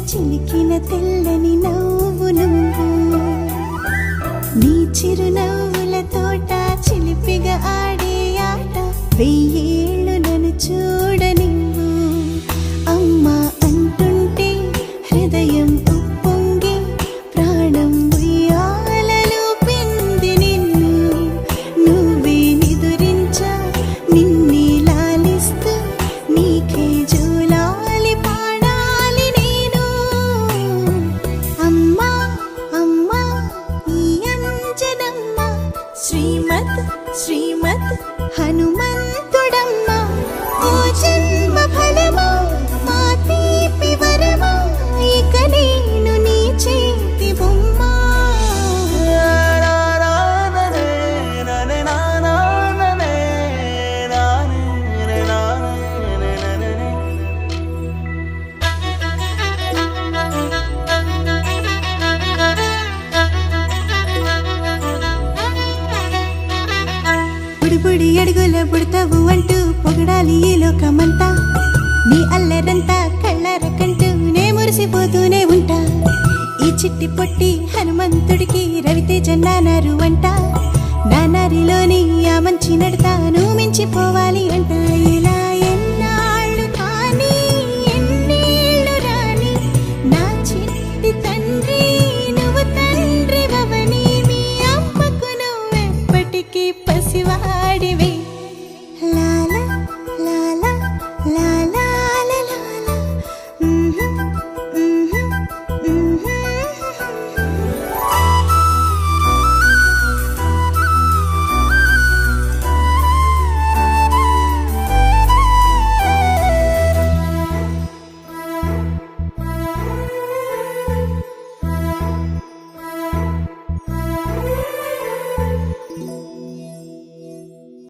చిలికిన తెల్లని నవ్వు నువ్వు నీ చిరునవ్వుల తోట చిలిపిగా ఆడే ఆట వెయ్యేళ్ళు నన్ను చూడనివ్వు అమ్మా అంటుంటే హృదయం ఉప్పొంగి ప్రాణం ఉయ్యాలలో పింది నిన్ను నువ్వే నిదురించా నిన్నే లాలిస్తూ నీకే జోలాలి పాడాలి నేను అమ్మా అమ్మా ఈ అంజనమ్మ శ్రీమత్ శ్రీమత్ హనుమంతుడమ్మ ఓ జన్మ ఫలమా మా తీపి వరమా ఇక నేను నీ చేతి బొమ్మ బుడి అడుగుల బుడతావు అంటూ పొగడాలి ఈ లోకమంతా నీ అల్లరంతా కళ్ళరకంటూ నే మురిసిపోతూనే ఉంటా ఈ చిట్టి పొట్టి హనుమంతుడికి రవితేజ నానారు అంట నానారిలోని ఆ మంచి నడతాను మించిపోవాలి అంట ఇలా ఎన్నాళ్ళు కానీ ఎన్నేళ్ళు రాని నా చిట్టి తండ్రి నువ్వు తండ్రి భవని మీ అమ్మకు నువ్వెప్పటికీ పసివాడివి